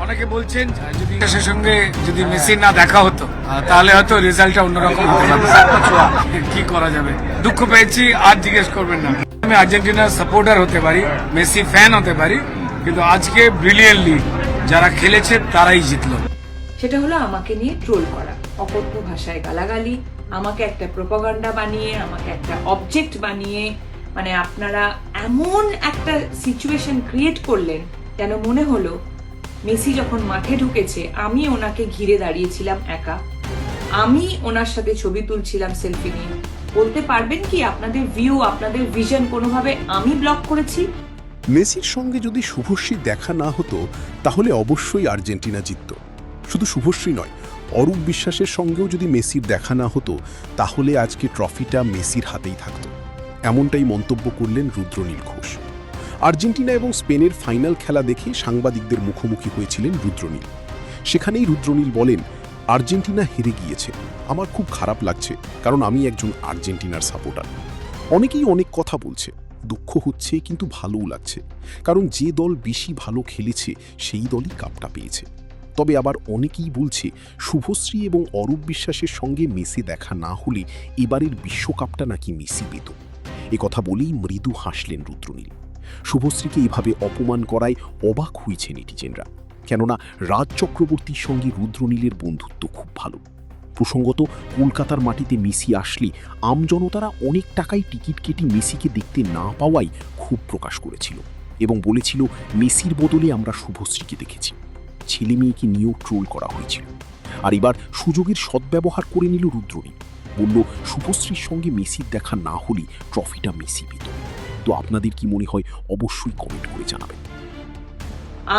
অনেকে বলছেন যদি দেশের সঙ্গে যদি মেসি না দেখা হতো তাহলে হয়তো রেজাল্টটা অন্যরকম হতে পারত। কি করা যাবে, দুঃখ পেয়েছি, আর জিজ্ঞেস করবেন না। আমি আর্জেন্টিনার সাপোর্টার হতে পারি, মেসি ফ্যান হতে পারি, কিন্তু আজকে ব্রিলিয়েন্টলি যারা খেলেছে তারাই জিতলো। সেটা হলো আমাকে নিয়ে ট্রোল করা, অকথ্য ভাষায় গালাগালি, আমাকে একটা প্রোপাগান্ডা বানিয়ে, আমাকে একটা অবজেক্ট বানিয়ে, মানে আপনারা এমন একটা সিচুয়েশন ক্রিয়েট করলেন যেন মনে হলো মেসি যখন মাঠে ঢুকেছে আমি ওনাকে ঘিরে দাঁড়িয়েছিলাম একা, আমি ওনার সাথে ছবি তুলছিলাম সেলফি নিয়ে। বলতে পারবেন কি আপনাদের ভিউ, আপনাদের ভিশন কোনোভাবে আমি ব্লক করেছি? মেসির সঙ্গে যদি শুভশ্রীর দেখা না হতো তাহলে অবশ্যই আর্জেন্টিনা জিতত। শুধু শুভশ্রী নয়, অরূপ বিশ্বাসের সঙ্গেও যদি মেসির দেখা না হতো তাহলে আজকে ট্রফিটা মেসির হাতেই থাকত। এমনটাই মন্তব্য করলেন রুদ্রনীল ঘোষ। আর্জেন্টিনা এবং স্পেনের ফাইনাল খেলা দেখে সাংবাদিকদের মুখোমুখি হয়েছিলেন রুদ্রনীল। সেখানেই রুদ্রনীল বলেন, আর্জেন্টিনা হেরে গিয়েছে, আমার খুব খারাপ লাগছে, কারণ আমি একজন আর্জেন্টিনার সাপোর্টার। অনেকেই অনেক কথা বলছে, দুঃখ হচ্ছে কিন্তু ভালোও লাগছে, কারণ যে দল বেশি ভালো খেলেছে সেই দলই কাপটা পেয়েছে। তবে আবার অনেকেই বলছে শুভশ্রী এবং অরূপ বিশ্বাসের সঙ্গে মেসি দেখা না হলে এবারের বিশ্বকাপটা নাকি মেসি পেত। কথা বলেই মৃদু হাসলেন রুদ্রনীল। শুভশ্রীকে এভাবে অপমান করায় অবাক হয়েছে নেটিজেনরা, কেননা রাজ চক্রবর্তীর সঙ্গে রুদ্রনীলের বন্ধুত্ব খুব ভালো। প্রসঙ্গত, কলকাতার মাটিতে মেসি আসলে আমজনতারা অনেক টাকায় টিকিট কেটে মেসিকে দেখতে না পাওয়ায় ক্ষোভ প্রকাশ করেছিল এবং বলেছিল মেসির বদলে আমরা শুভশ্রীকে দেখেছি। ছেলে মেয়েকে নিয়েও ট্রোল করা হয়েছিল। আর এবার সুযোগের সদ্ব্যবহার করে নিল রুদ্রনীল, বলল শুভশ্রীর সঙ্গে মেসির দেখা না হলে ট্রফিটা মেসি পেত। তো আপনাদের কি মনে হয় অবশ্যই কমেন্ট করে জানাবেন।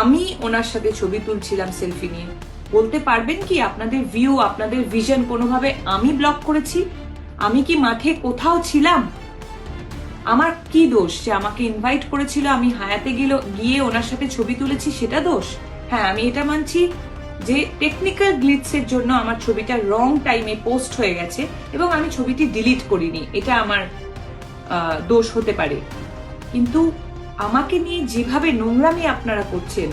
আমি ওনার সাথে ছবি তুলছিলাম সেলফি নিয়ে। বলতে পারবেন কি আপনাদের ভিউ, আপনাদের ভিশন কোনোভাবে আমি ব্লক করেছি? আমি কি মাঠে কোথাও ছিলাম? আমার কি দোষ যে আমাকে ইনভাইট করেছিল, আমি হায়াতে গিয়ে ওনার সাথে ছবি তুলেছি, সেটা দোষ? হ্যাঁ, আমি এটা মানছি যে টেকনিক্যাল গ্লিচের জন্য আমার ছবিটা রং টাইমে পোস্ট হয়ে গেছে এবং আমি ছবিটি ডিলিট করিনি, এটা আমার দোষ হতে পারে। কিন্তু আমাকে নিয়ে যেভাবে নোংরামি আপনারা করছেন,